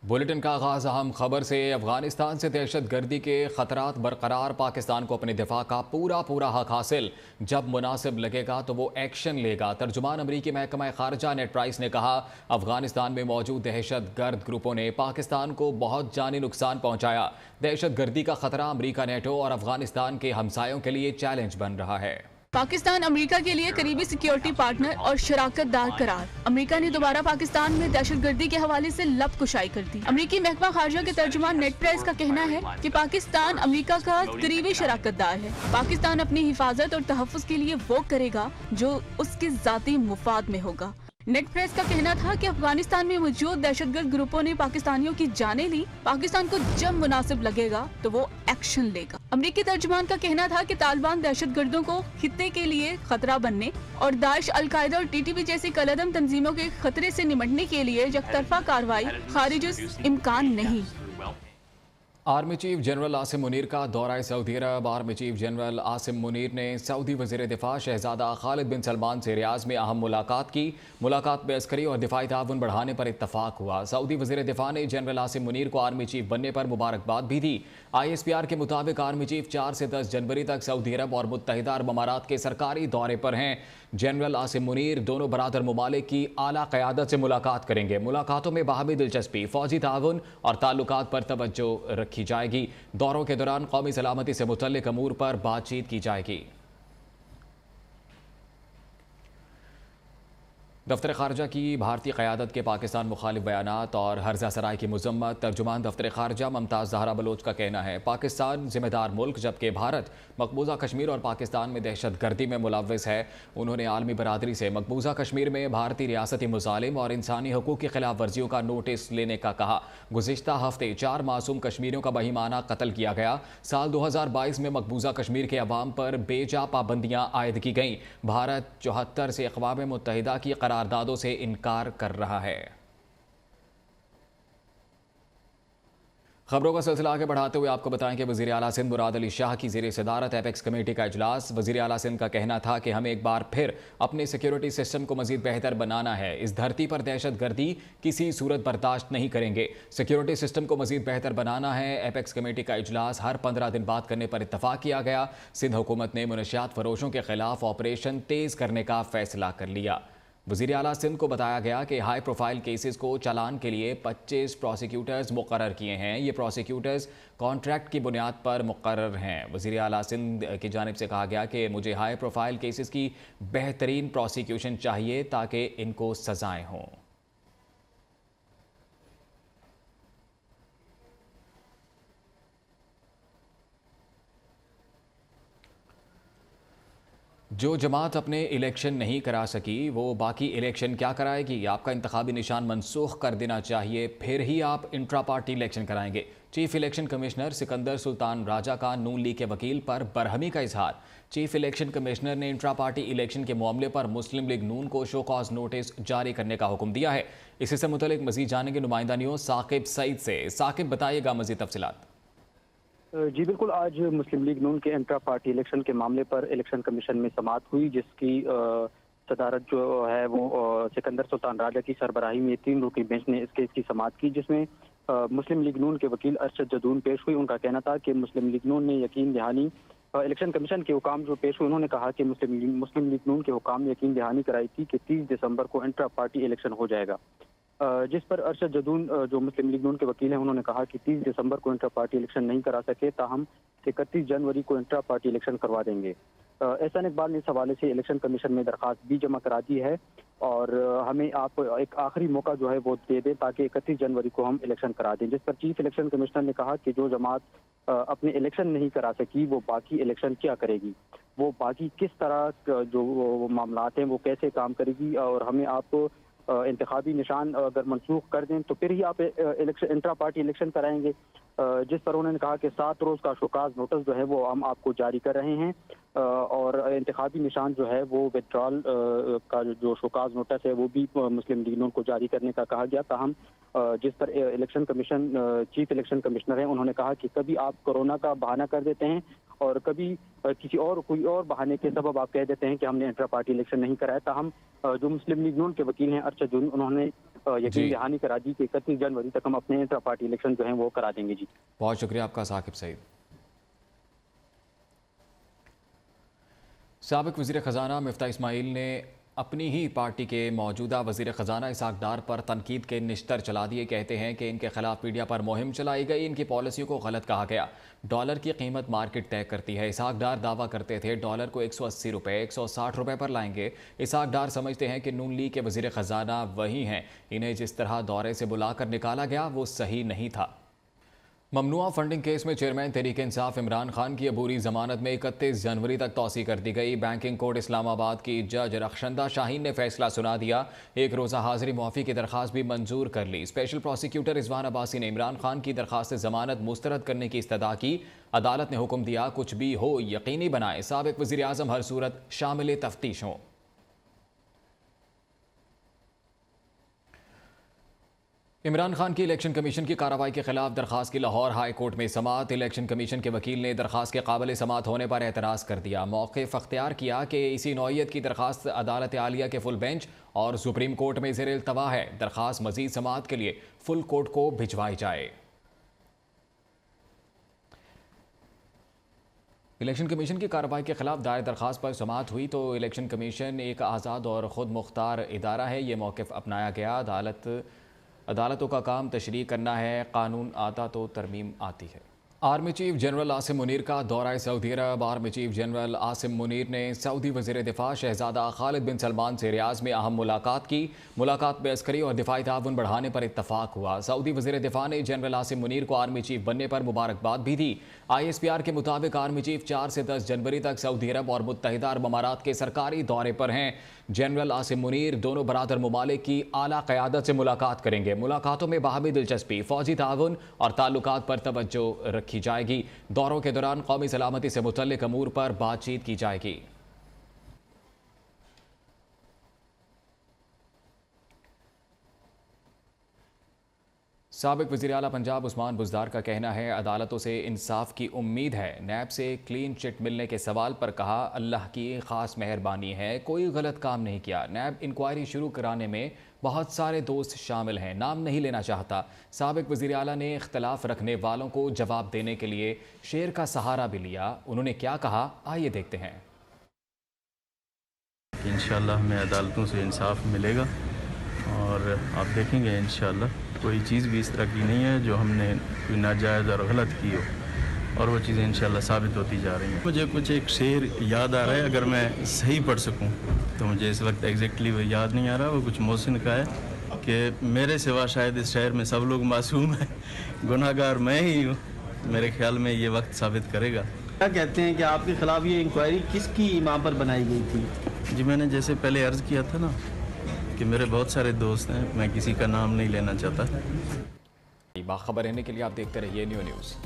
Bulletin का आगाज अहम खबर से। अफगानिस्तान से दहशत गर्दी के खतरात बरकरार, पाकिस्तान को अपने दिफा का पूरा हक हासिल, जब मुनासिब लगेगा तो वो एक्शन लेगा। तर्जुमान अमरीकी महकमा खारजा नेड प्राइस ने कहा, अफगानिस्तान में मौजूद दहशत गर्द ग्रुपों ने पाकिस्तान को बहुत जानी नुकसान पहुंचाया। दहशत गर्दी का खतरा अमरीका, नेटो और अफगानिस्तान के हमसायों के लिए चैलेंज बन रहा है। पाकिस्तान अमेरिका के लिए करीबी सिक्योरिटी पार्टनर और शराकतदार करार। अमेरिका ने दोबारा पाकिस्तान में दहशतगर्दी के हवाले से लपकुशाई कर दी। अमेरिकी महकमा खारजा के तर्जुमान नेड प्राइस का कहना है कि पाकिस्तान अमेरिका का करीबी शराकतदार है। पाकिस्तान अपनी हिफाजत और तहफ़्फ़ुज़ के लिए वो करेगा जो उसके ज़ाती मुफाद में होगा। नेड प्रेस का कहना था कि अफगानिस्तान में मौजूद दहशतगर्द ग्रुपों ने पाकिस्तानियों की जानें ली। पाकिस्तान को जब मुनासिब लगेगा तो वो एक्शन लेगा। अमरीकी तर्जुमान का कहना था कि तालिबान दहशतगर्दों को खित्ते के लिए खतरा बनने और दाइश, अल-कायदा और टीटीपी जैसी कलअदम तंजीमों के खतरे से निमटने के लिए यकतरफा कार्रवाई खारिज इम्कान नहीं। Army chief general Asim Munir का दौरा Saudi Arab. Army chief general Asim Munir ने सऊदी वज़ीर दिफा शहजादा खालिद बिन सलमान से रियाज में अहम मुलाकात की। मुलाकात में अस्करी और दिफाई ताउन बढ़ाने पर इत्तफाक हुआ। सऊदी वज़ीर दिफा ने जनरल आसिम मुनीर को आर्मी चीफ बनने पर मुबारकबाद भी दी। ISPR के मुताबिक आर्मी चीफ 4 से 10 जनवरी तक सऊदी अरब और मुत्तहिदा अरब अमारात के सरकारी दौरे पर हैं। जनरल आसिम मुनीर दोनों बरादर ममालिक की आला क़यादत से मुलाकात करेंगे। मुलाकातों में बाहमी दिलचस्पी, फ़ौजी ताउन और ताल्लुकात पर तवज्जो रखी जाएगी। दौरों के दौरान कौमी सलामती से मुतल्लिक अमूर पर बातचीत की जाएगी। दफ्तर खारजा की भारतीय क़यादत के पाकिस्तान मुखालिफ बयानात और हर्जा सराय की मजम्मत। तर्जुमान दफ्तर खारजा ममताज़ ज़हरा बलोच का कहना है, पाकिस्तान जिम्मेदार मुल्क जबकि भारत मकबूजा कश्मीर और पाकिस्तान में दहशत गर्दी में मुलव्वस है। उन्होंने आलमी बरादरी से मकबूजा कश्मीर में भारतीय रियासती मुजालिम और इंसानी हकूक़ की खिलाफ वर्जियों का नोटिस लेने का कहा। गुज़िश्ता हफ्ते 4 मासूम कश्मीरियों का बहीमाना कत्ल किया गया। साल 2022 में मकबूजा कश्मीर के अवाम पर बेजा पाबंदियाँ आयद की गईं। भारत 74 से अक़वाम मुत्तहिदा की करारदादों से इनकार कर रहा है। खबरों का सिलसिला आगे बढ़ाते हुए आपको बताएं कि वज़ीर आला सिंध मुराद अली शाह की ज़ेर सदारत एपेक्स कमेटी का इजलास। वज़ीर आला सिंध का कहना था कि हमें एक बार फिर अपने सिक्योरिटी सिस्टम को मज़ीद बेहतर बनाना है। इस धरती पर दहशत गर्दी किसी सूरत बर्दाश्त नहीं करेंगे। सिक्योरिटी सिस्टम को मज़ीद बेहतर बनाना है। एपेक्स कमेटी का इजलास हर 15 दिन बाद करने पर इत्तफाक किया गया। सिंध हुकूमत ने मुनशियात फरोशों के खिलाफ ऑपरेशन तेज़ करने का फैसला कर लिया। वज़ीर आला सिंध को बताया गया कि हाई प्रोफाइल केसेस को चालान के लिए 25 प्रोसिक्यूटर्स मुकर्रर किए हैं। ये प्रोसिक्यूटर्स कॉन्ट्रैक्ट की बुनियाद पर मुकर्रर हैं। वज़ीर आला सिंध की जानिब से कहा गया कि मुझे हाई प्रोफाइल केसेस की बेहतरीन प्रोसिक्यूशन चाहिए ताकि इनको सजाएं हों। जो जमात अपने इलेक्शन नहीं करा सकी वो बाकी इलेक्शन क्या कराएगी? आपका इंतखाबी निशान मनसूख कर देना चाहिए, फिर ही आप इंट्रा पार्टी इलेक्शन कराएंगे। Chief election commissioner Sikandar Sultan Raja का नून लीग के वकील पर बरहमी का इजहार। चीफ इलेक्शन कमिश्नर ने इंट्रा पार्टी इलेक्शन के मामले पर मुस्लिम लीग नून को शो कॉज नोटिस जारी करने का हुक्म दिया है। इसी से मुतल्लिक मजीद जानेंगे नुमाइंदा न्यूज़ साकिब सईद से। साकिब, बताइएगा मजीद तफसीलात। जी बिल्कुल, आज मुस्लिम लीग नून के इंट्रा पार्टी इलेक्शन के मामले पर इलेक्शन कमीशन में समाअत हुई, जिसकी सदारत जो है वो सिकंदर सुल्तान राजा की सरबराही में 3 रुकनी बेंच ने इस केस की समाअत की, जिसमें मुस्लिम लीग नून के वकील अरशद जदून पेश हुई। उनका कहना था कि मुस्लिम लीग नून ने यकीन दहानी इलेक्शन कमीशन के हुकाम जो पेश हुए, उन्होंने कहा कि मुस्लिम लीग नून के हुकाम ने यकीन दहानी कराई थी कि 30 दिसंबर को इंट्रा पार्टी इलेक्शन हो जाएगा। जिस पर अरशद जदून जो मुस्लिम लीग नून के वकील हैं, उन्होंने कहा कि 30 दिसंबर को इंट्रा पार्टी इलेक्शन नहीं करा सके, ताहम 31 जनवरी को इंट्रा पार्टी इलेक्शन करवा देंगे। एहसान इकबाल ने इस हवाले से इलेक्शन कमीशन में दरख्वास्त भी जमा करा दी है और हमें आप एक आखिरी मौका जो है वो दे दें ताकि 31 जनवरी को हम इलेक्शन करा दें। जिस पर चीफ इलेक्शन कमिश्नर ने कहा कि जो जमात अपने इलेक्शन नहीं करा सकी वो बाकी इलेक्शन क्या करेगी, वो बाकी किस तरह जो मामलात हैं वो कैसे काम करेगी, और हमें आप इंतखाबी निशान अगर मनसूख कर दें तो फिर ही आप इलेक्शन इंट्रा पार्टी इलेक्शन कराएंगे। जिस पर उन्होंने कहा कि 7 रोज़ का शोकाज नोटिस जो है वो हम आपको जारी कर रहे हैं और इंतखाबी निशान जो है वो विड्रॉल का जो शोकाज नोटिस है वो भी मुस्लिम लीग नून को जारी करने का कहा गया। ताहम जिस पर election commission chief election commissioner हैं, उन्होंने कहा कि कभी आप कोरोना का बहाना कर देते हैं और कभी किसी और कोई और बहाने के सबब आप कह देते हैं कि हमने इंट्रा पार्टी इलेक्शन नहीं कराया। ताहम जो मुस्लिम लीग नून के वकील हैं अरशद जदून, उन्होंने यकीन दहानी करा दी कि 31 जनवरी तक हम अपने इंट्रा पार्टी इलेक्शन जो है वो करा देंगे जी। बहुत शुक्रिया आपका साकिब सईद। साबिक वज़ीर ख़जाना मिफ्ता इस्माइल ने अपनी ही पार्टी के मौजूदा वज़ीर ख़जाना इसाक डार पर तनकीद के निश्तर चला दिए। कहते हैं कि इनके खिलाफ मीडिया पर मुहिम चलाई गई, इनकी पॉलिसियों को गलत कहा गया। डॉलर की कीमत मार्केट तय करती है। इसाक डार दावा करते थे डॉलर को 180 रुपये 160 रुपये पर लाएंगे। इसाक डार समझते हैं कि नून लीग के वज़ीर ख़जाना वही हैं। इन्हें जिस तरह दौरे से बुलाकर निकाला गया वो सही नहीं था। ममनुआ फंडिंग केस में चेयरमैन तहरीक इंसाफ इमरान खान की अबूरी जमानत में 31 जनवरी तक तौसी कर दी गई। बैंकिंग कोर्ट इस्लामाबाद की जज रखशंदा शाहीन ने फैसला सुना दिया। एक रोज़ा हाजिरी मुआफ़ी की दरख्वास्त भी मंजूर कर ली। स्पेशल प्रोसिक्यूटर रिजवान अब्बासी ने इमरान खान की दरख्वास्त जमानत मुस्तरद करने की इस्तदा की। अदालत ने हुक्म दिया कुछ भी हो यकीनी बनाए साबिक वज़ीर आज़म हर सूरत शामिल तफ्तीश हों। इमरान खान की इलेक्शन कमीशन की कार्रवाई के खिलाफ दरखास्त की लाहौर हाई कोर्ट में समाअत। इलेक्शन कमीशन के वकील ने दरखास्त के काबिल समाअत होने पर एतराज़ कर दिया। मौक़िफ़ अख्तियार किया कि इसी नौइयत की दरखास्त अदालत आलिया के फुल बेंच और सुप्रीम कोर्ट में ज़ेर इल्तवा है। दरखास्त मज़ीद समाअत के लिए फुल कोर्ट को भिजवाई जाए। इलेक्शन कमीशन की कार्रवाई के खिलाफ दायर दरखास्त पर समाअत हुई तो इलेक्शन कमीशन एक आज़ाद और ख़ुद मुख्तार इदारा है, ये मौक़िफ़ अपनाया गया। अदालतों का काम तशरीह करना है, कानून आता तो तरमीम आती है। Army chief general Asim Munir का दौरा Saudi Arab. Army chief general Asim Munir ने सऊदी वज़ीर दिफा शहजादा खालिद बिन सलमान से रियाज में अहम मुलाकात की। मुलाकात में अस्करी और दिफाई ताउन बढ़ाने पर इत्तफाक हुआ। सऊदी वज़ीर दिफा ने जनरल आसिम मुनीर को आर्मी चीफ बनने पर मुबारकबाद भी दी। ISPR के मुताबिक आर्मी चीफ 4 से 10 जनवरी तक सऊदी अरब और मुत्तहिदा अरब अमारात के सरकारी दौरे पर हैं। जनरल आसिम मुनीर दोनों बरादर ममालिक की आला क़यादत से मुलाकात करेंगे। मुलाकातों में बाहमी दिलचस्पी, फ़ौजी ताउन और ताल्लुकात पर तवज्जो रखी जाएगी। दौरों के दौरान कौमी सलामती से मुतल्लिक अमूर पर बातचीत की जाएगी। साबिक वज़ीर आला पंजाब उस्मान बुज़दार का कहना है अदालतों से इंसाफ की उम्मीद है। नैब से क्लीन चिट मिलने के सवाल पर कहा अल्लाह की ख़ास मेहरबानी है, कोई गलत काम नहीं किया। नैब इंक्वायरी शुरू कराने में बहुत सारे दोस्त शामिल हैं, नाम नहीं लेना चाहता। साबिक वज़ीर आला ने इख्तलाफ रखने वालों को जवाब देने के लिए शेर का सहारा भी लिया। उन्होंने क्या कहा आइए देखते हैं। इंशाअल्लाह हमें अदालतों से इंसाफ मिलेगा और आप देखेंगे इंशाअल्लाह कोई चीज़ भी इस तरह की नहीं है जो हमने कोई नाजायज़ और गलत की हो, और वो चीज़ें इंशाअल्लाह साबित होती जा रही हैं। मुझे कुछ एक शेर याद आ रहा है, अगर मैं सही पढ़ सकूं तो मुझे इस वक्त एग्जैक्टली वो याद नहीं आ रहा। वो कुछ मोहसिन का है कि मेरे सिवा शायद इस शहर में सब लोग मासूम हैं, गुनाहगार मैं ही हूँ। मेरे ख्याल में ये वक्त साबित करेगा। क्या कहते हैं कि आपके खिलाफ ये इंक्वायरी किसकी मां पर बनाई गई थी? जी मैंने जैसे पहले अर्ज़ किया था ना कि मेरे बहुत सारे दोस्त हैं, मैं किसी का नाम नहीं लेना चाहता। बाखबर रहने के लिए आप देखते रहिए न्यू न्यूज़।